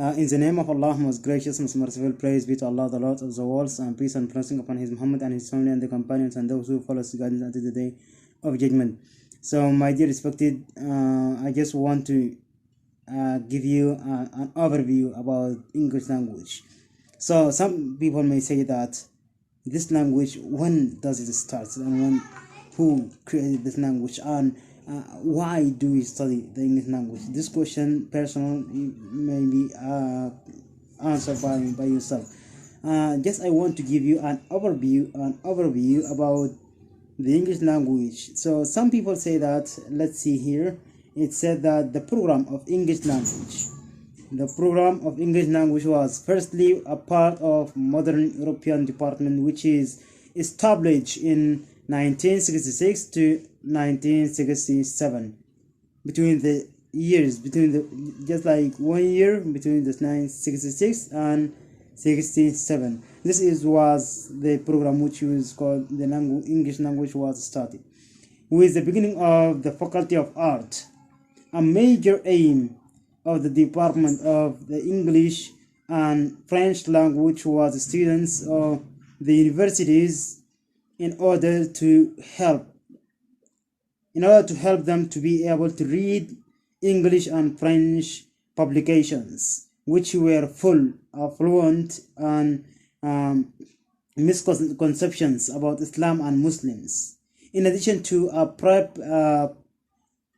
In the name of Allah, most gracious, most merciful, praise be to Allah, the Lord of the worlds, and peace and blessing upon His Muhammad and his family and the companions and those who follow his guidance until the day of judgment. So, my dear respected, I just want to give you an overview about English language. So, some people may say that this language, when does it start, and who created this language, and why do we study the English language? This question, personal, may be answered by yourself. Just I want to give you an overview about the English language. So some people say that, let's see here, it said that the program of English language. The program of English language was firstly a part of modern European department, which is established in 1966 to 1967. Just like 1 year between the 1966 and 67. This was the program which was called the English language was started. With the beginning of the Faculty of Art, a major aim of the Department of the English and French language was students of the universities in order to help them to be able to read English and French publications, which were full of fluent and misconceptions about Islam and Muslims. In addition to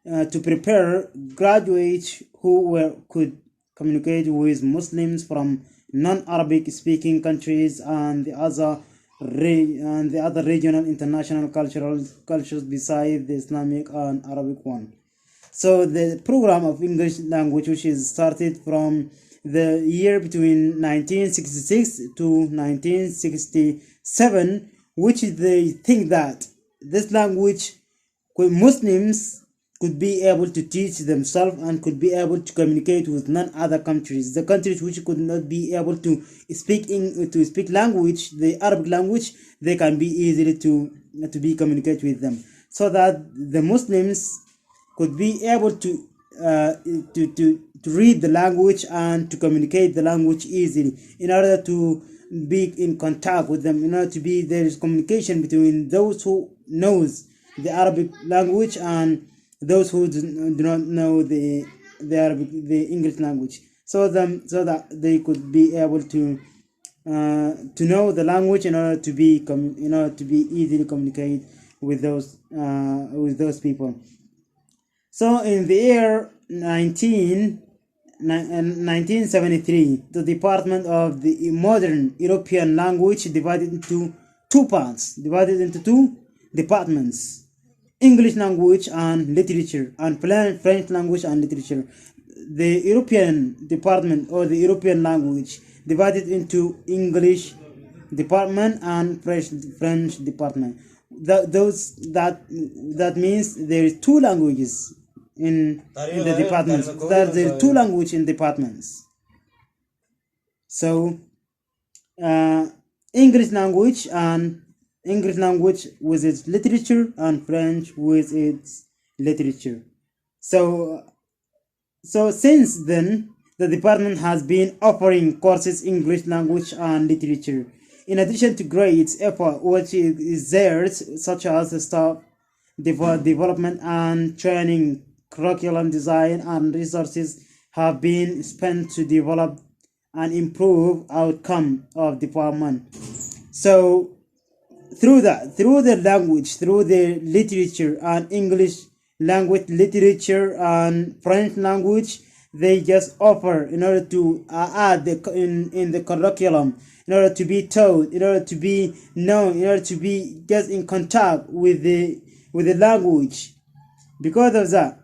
to prepare graduates who could communicate with Muslims from non-Arabic speaking countries and the other regional international cultures besides the Islamic and Arabic one. So the program of English language, which is started from the year between 1966 to 1967, which they think that this language Muslims could be able to teach themselves and could be able to communicate with none other countries. The countries which could not be able to speak language, the Arabic language, they can be easily to be communicate with them, so that the Muslims could be able to read the language and to communicate the language easily, in order to be in contact with them, in order to be there is communication between those who knows the Arabic language and those who do not know the English language, so that they could be able to know the language in order to be easily communicate with those people. So in the year 1973, the Department of the Modern European Language divided into two departments: English language and literature, and French language and literature. The European department, or the European language, divided into English department and French department. That means there is two languages in the departments. There are two languages in departments. So English language with its literature, and French with its literature. So since then, the department has been offering courses English language and literature, in addition to great effort which is theirs, such as staff development and training, curriculum design, and resources have been spent to develop and improve outcome of department. So through the language, through the literature and English language, literature and French language, they just offer in order to add in the curriculum, in order to be taught, in order to be known, in order to be just in contact with the language. Because of that,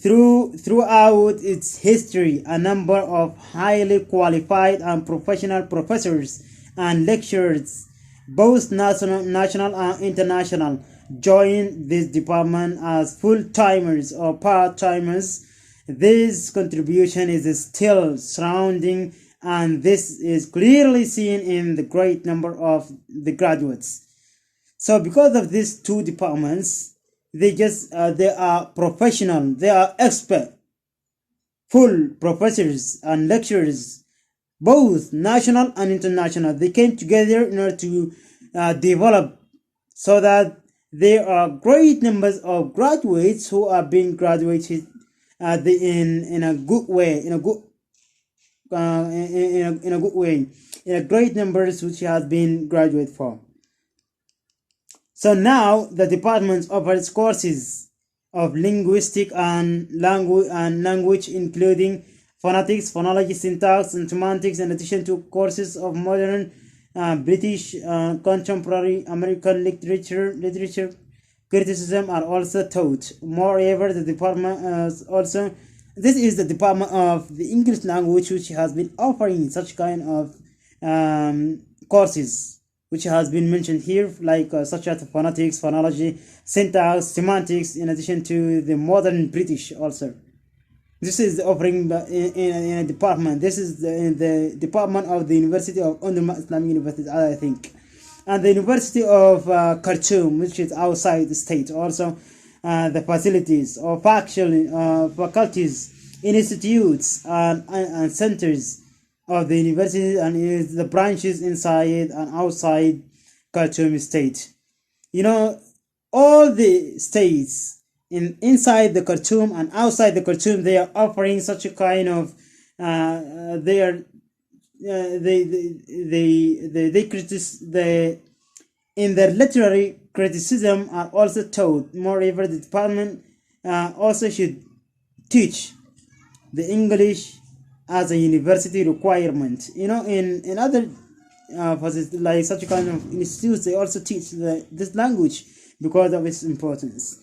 throughout its history, a number of highly qualified and professional professors and lecturers, both national and international, join this department as full-timers or part-timers. This contribution is still surrounding, and this is clearly seen in the great number of the graduates. So because of these two departments, they are professional, they are expert full professors and lecturers, both national and international. They came together in order to develop, so that there are great numbers of graduates who are being graduated in a good way, in a good in a good way, in a great numbers which has been graduate for. So now the department offers courses of linguistic and language, including phonetics, phonology, syntax, and semantics, in addition to courses of modern British contemporary American literature criticism are also taught. Moreover, the department also this is the department of the English language, which has been offering such kind of courses, which has been mentioned here, like such as phonetics, phonology, syntax, semantics, in addition to the modern British also. This is offering in a department. This is the department of the University of Omdurman Islamic University, I think. And the University of Khartoum, which is outside the state. Also, the facilities or faculties, institutes, and centers of the university, and is the branches inside and outside Khartoum state. You know, all the states inside the Khartoum and outside the Khartoum, they are offering such a kind of they are they in their literary criticism are also taught. Moreover, the department also should teach the English as a university requirement. You know, in other like such kind of institutes, they also teach this language because of its importance.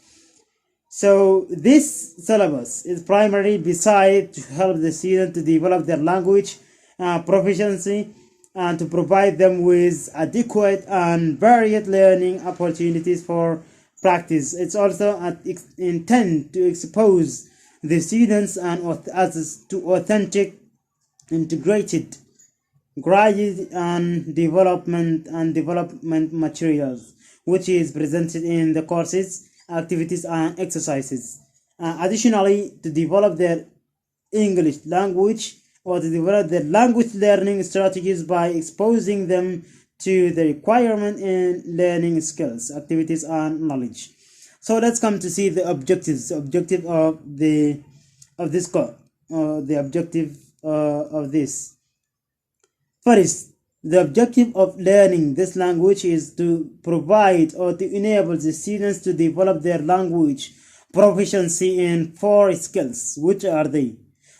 So this syllabus is primarily designed to help the student to develop their language proficiency and to provide them with adequate and varied learning opportunities for practice. It's also intended to expose the students to authentic, integrated, graduate and development materials, which is presented in the courses, activities, and exercises. Additionally, to develop their English language, or to develop their language learning strategies by exposing them to the requirement in learning skills, activities, and knowledge. So let's come to see the objectives. The objective of this course, the objective of this. First, the objective of learning this language is to provide or to enable the students to develop their language proficiency in 4 skills. Which are they?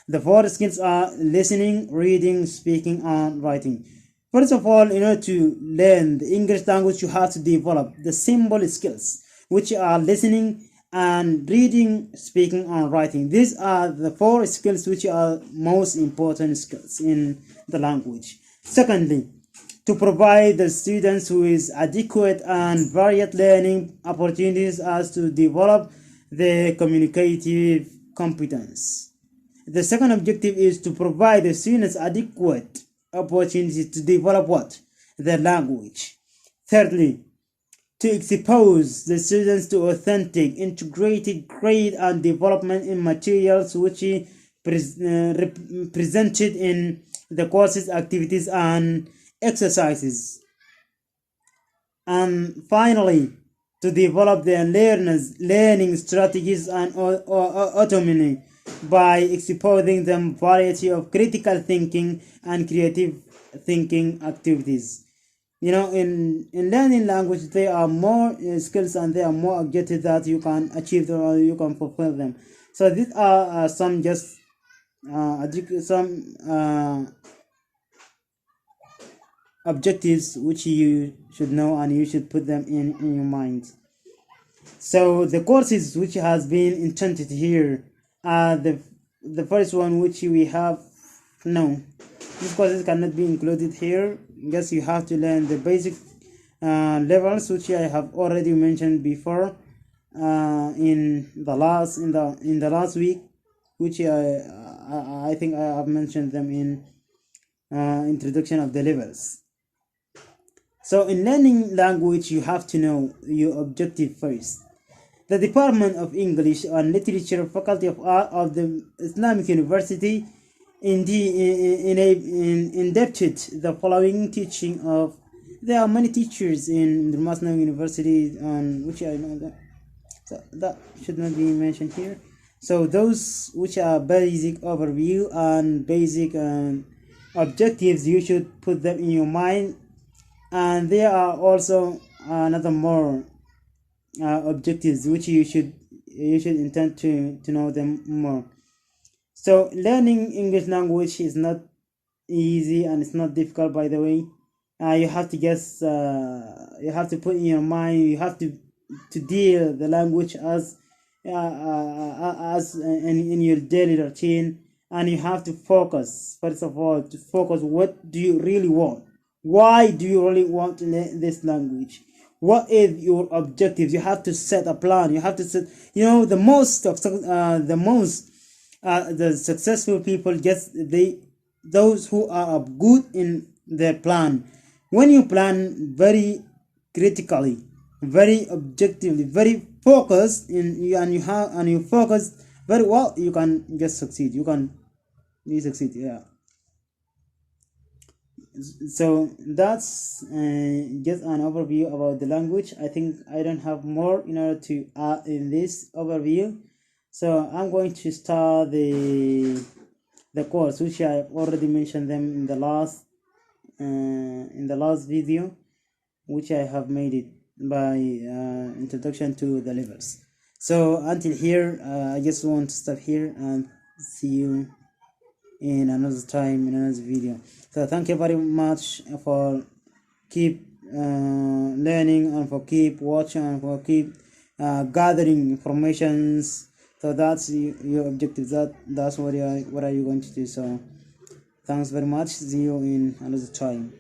The 4 skills are listening, reading, speaking, and writing. First of all, in order to learn the English language, you have to develop the symbol skills, which are listening and reading, speaking, and writing. These are the 4 skills which are most important skills in the language. Secondly, to provide the students with adequate and varied learning opportunities as to develop their communicative competence. The second objective is to provide the students adequate opportunities to develop what? Their language. Thirdly, to expose the students to authentic, integrated grade and development in materials which presented in the courses, activities, and exercises. And finally, to develop their learning strategies and autonomy by exposing them variety of critical thinking and creative thinking activities. You know, in learning language, there are more skills and there are more objectives that you can achieve them or you can fulfill them. So these are some objectives which you should know and you should put them in your mind. So the courses which has been intended here are the first one which we have. No, these courses cannot be included here. Yes, you have to learn the basic levels which I have already mentioned before in the last week, which I think I have mentioned them in introduction of the levels. So in learning language, you have to know your objective first. The Department of English and Literature, Faculty of Art of the Islamic University, indebted the following teaching of. There are many teachers in the Muslim University, on which I know that, so that should not be mentioned here. So those which are basic overview and basic objectives, you should put them in your mind. And there are also another more objectives which you should intend to know them more. So learning English language is not easy and it's not difficult, by the way. You have to guess, you have to put in your mind, you have to deal the language as in your daily routine, and you have to focus. First of all, to focus, what do you really want? Why do you really want to learn this language? What is your objectives? You have to set a plan. You have to set, the the successful people, those who are good in their plan. When you plan very critically, very objectively, very focused and you focus very well, you can just succeed. You succeed. Yeah. So that's just an overview about the language. I think I don't have more in order to add in this overview. So I'm going to start the course, which I already mentioned them in the last video, which I have made it by introduction to the levels. So until here, I just want to stop here and see you in another time in another video. So thank you very much for keep learning and for keep watching and for keep gathering informations. So that's your objective. That's what are you going to do. So thanks very much. See you in another time.